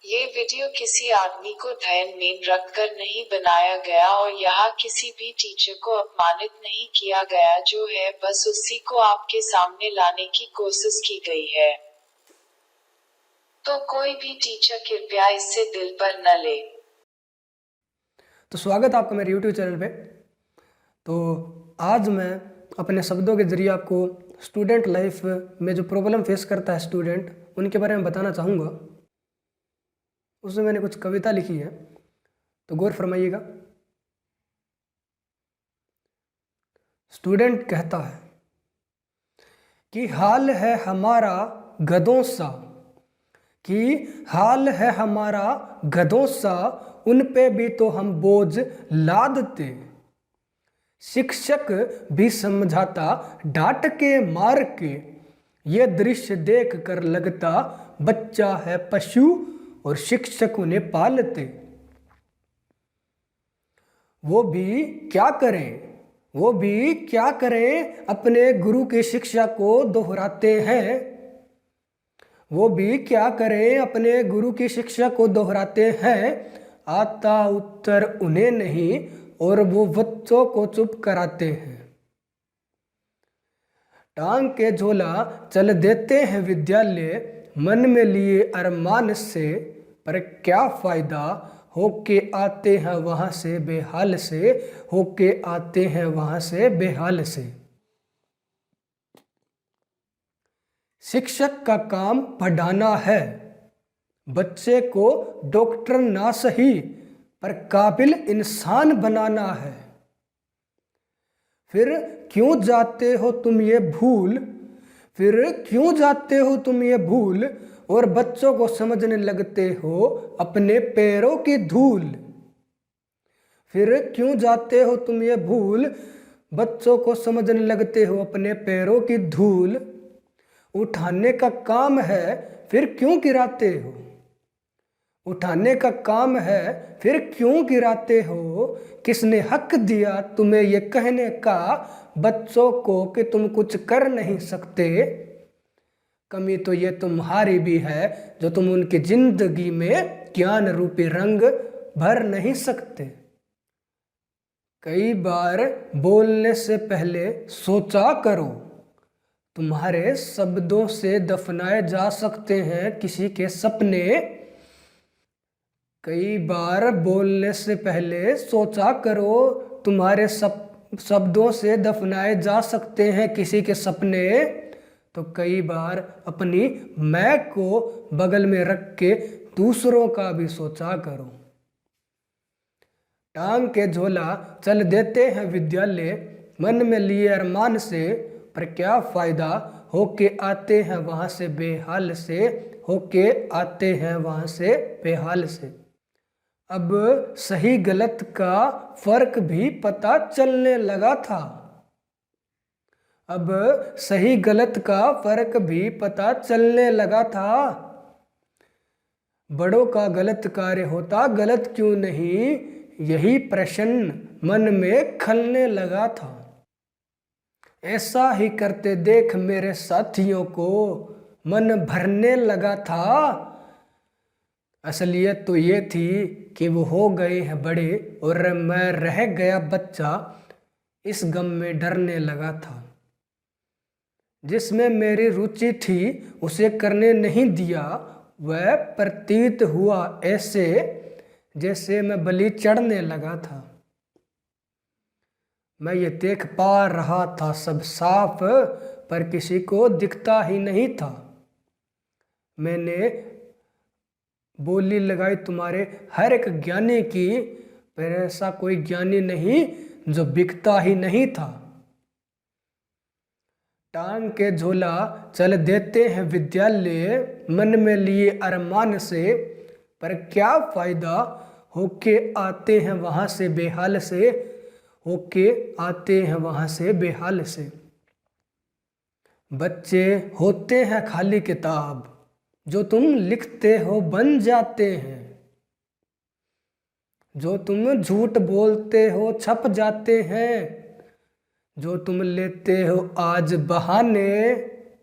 ये वीडियो किसी आदमी को ध्यान में रखकर नहीं बनाया गया और यहाँ किसी भी टीचर को अपमानित नहीं किया गया जो है, बस उसी को आपके सामने लाने की कोशिश की गई है। तो कोई भी टीचर कृपया इससे दिल पर न ले। तो स्वागत है आपका मेरे YouTube चैनल पे। तो आज मैं अपने शब्दों के जरिए आपको स्टूडेंट लाइफ में जो प्रॉब्लम फेस करता है स्टूडेंट, उनके बारे में बताना चाहूँगा। उसमें मैंने कुछ कविता लिखी है, तो गौर फरमाइएगा। स्टूडेंट कहता है कि हाल है हमारा गधों सा, कि हाल है हमारा गधों सा, उन पे भी तो हम बोझ लादते। शिक्षक भी समझाता डांट के मार के, ये दृश्य देख कर लगता बच्चा है पशु और शिक्षक उन्हें पालते। वो भी क्या करें, वो भी क्या करें, अपने गुरु की शिक्षा को दोहराते हैं। वो भी क्या करें, अपने गुरु की शिक्षा को दोहराते हैं। आता उत्तर उन्हें नहीं और वो बच्चों को चुप कराते हैं। टांग के झोला चल देते हैं विद्यालय, मन में लिए अरमान से, पर क्या फायदा, होके आते हैं वहां से बेहाल से, होके आते हैं वहां से बेहाल से। शिक्षक का काम पढ़ाना है, बच्चे को डॉक्टर ना सही पर काबिल इंसान बनाना है। फिर क्यों जाते हो तुम ये भूल, फिर क्यों जाते हो तुम ये भूल, और बच्चों को समझने लगते हो अपने पैरों की धूल। फिर क्यों जाते हो तुम ये भूल, बच्चों को समझने लगते हो अपने पैरों की धूल। उठाने का काम है फिर क्यों गिराते हो, उठाने का काम है फिर क्यों गिराते हो। किसने हक दिया तुम्हें ये कहने का बच्चों को कि तुम कुछ कर नहीं सकते। कमी तो ये तुम्हारी भी है जो तुम उनकी जिंदगी में ज्ञान रूपी रंग भर नहीं सकते। कई बार बोलने से पहले सोचा करो, तुम्हारे शब्दों से दफनाए जा सकते हैं किसी के सपने। कई बार बोलने से पहले सोचा करो, तुम्हारे शब्दों से दफनाए जा सकते हैं किसी के सपने। तो कई बार अपनी मैं को बगल में रख के दूसरों का भी सोचा करो। टांग के झोला चल देते हैं विद्यालय, मन में लिए अरमान से, पर क्या फायदा, होके आते हैं वहां से बेहाल से, होके आते हैं वहां से बेहाल से। अब सही गलत का फर्क भी पता चलने लगा था, अब सही गलत का फर्क भी पता चलने लगा था। बड़ों का गलत कार्य होता गलत क्यों नहीं, यही प्रश्न मन में खलने लगा था। ऐसा ही करते देख मेरे साथियों को मन भरने लगा था। असलियत तो ये थी कि वो हो गए हैं बड़े और मैं रह गया बच्चा, इस गम में डरने लगा था। जिसमें मेरी रुचि थी उसे करने नहीं दिया, वह प्रतीत हुआ ऐसे जैसे मैं बलि चढ़ने लगा था। मैं ये देख पा रहा था सब साफ, पर किसी को दिखता ही नहीं था। मैंने बोली लगाई तुम्हारे हर एक ज्ञानी की, पर ऐसा कोई ज्ञानी नहीं जो बिकता ही नहीं था। टांग के झोला चल देते हैं विद्यालय, मन में लिए अरमान से, पर क्या फायदा, होके आते हैं वहां से बेहाल से, होके आते हैं वहां से बेहाल से। बच्चे होते हैं खाली किताब, जो तुम लिखते हो बन जाते हैं। जो तुम झूठ बोलते हो छप जाते हैं। जो तुम लेते हो आज बहाने,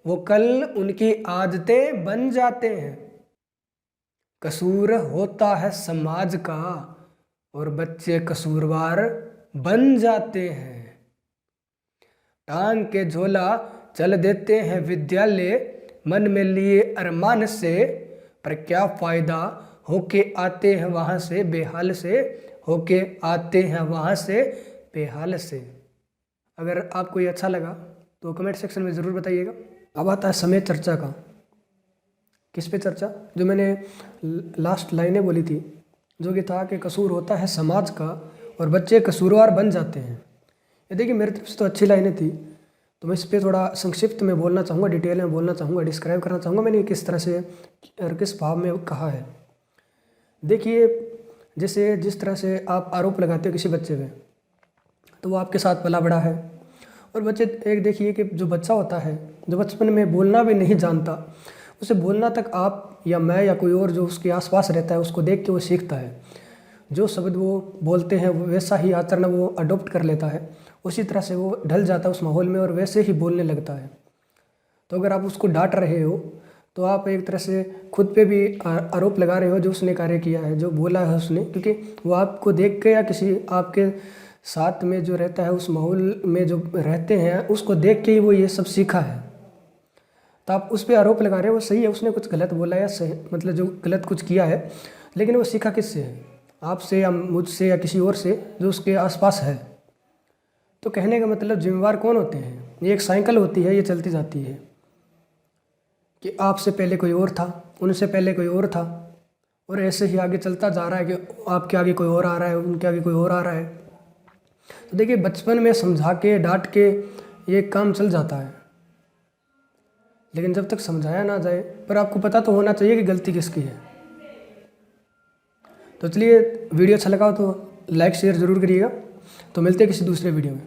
वो कल उनकी आदतें बन जाते हैं। कसूर होता है समाज का और बच्चे कसूरवार बन जाते हैं। टांग के झोला चल देते हैं विद्यालय, मन में लिए अरमान से, पर क्या फ़ायदा, होके आते हैं वहाँ से बेहाल से, होके आते हैं वहाँ से बेहाल से। अगर आपको ये अच्छा लगा तो कमेंट सेक्शन में ज़रूर बताइएगा। अब आता है समय चर्चा का। किस पे चर्चा? जो मैंने लास्ट लाइनें बोली थी, जो कि था कि कसूर होता है समाज का और बच्चे कसूरवार बन जाते हैं। ये देखिए मेरी तरफ से तो अच्छी लाइनें थी, तो मैं इस पर थोड़ा संक्षिप्त में बोलना चाहूँगा, डिटेल में बोलना चाहूँगा, डिस्क्राइब करना चाहूँगा मैंने किस तरह से और किस भाव में कहा है। देखिए जैसे जिस तरह से आप आरोप लगाते हो किसी बच्चे पे, तो वो आपके साथ पला बड़ा है। और बच्चे एक देखिए कि जो बच्चा होता है, जो बचपन में बोलना भी नहीं जानता, उसे बोलना तक आप या मैं या कोई और जो उसके आसपास रहता है उसको देख के वो सीखता है। जो शब्द वो बोलते हैं वैसा ही आचरण वो अडोप्ट कर लेता है, उसी तरह से वो ढल जाता है उस माहौल में और वैसे ही बोलने लगता है। तो अगर आप उसको डांट रहे हो तो आप एक तरह से खुद पे भी आरोप लगा रहे हो जो उसने कार्य किया है, जो बोला है उसने, क्योंकि वो आपको देख के या किसी आपके साथ में जो रहता है उस माहौल में जो रहते हैं उसको देख के ही वो ये सब सीखा है। तो आप उस पर आरोप लगा रहे हो, वो सही है, उसने कुछ गलत बोला या सही, मतलब जो गलत कुछ किया है, लेकिन वो सीखा किससे है? आपसे या मुझसे या किसी और से जो उसके आसपास है। तो कहने का मतलब जिम्मेवार कौन होते हैं? ये एक साइकिल होती है, ये चलती जाती है कि आपसे पहले कोई और था, उनसे पहले कोई और था, और ऐसे ही आगे चलता जा रहा है कि आपके आगे कोई और आ रहा है, उनके आगे कोई और आ रहा है। तो देखिए बचपन में समझा के डांट के ये काम चल जाता है, लेकिन जब तक समझाया ना जाए, पर आपको पता तो होना चाहिए कि गलती किसकी है। तो चलिए वीडियो अच्छा लगा हो तो लाइक शेयर ज़रूर करिएगा। तो मिलते हैं किसी दूसरे वीडियो में।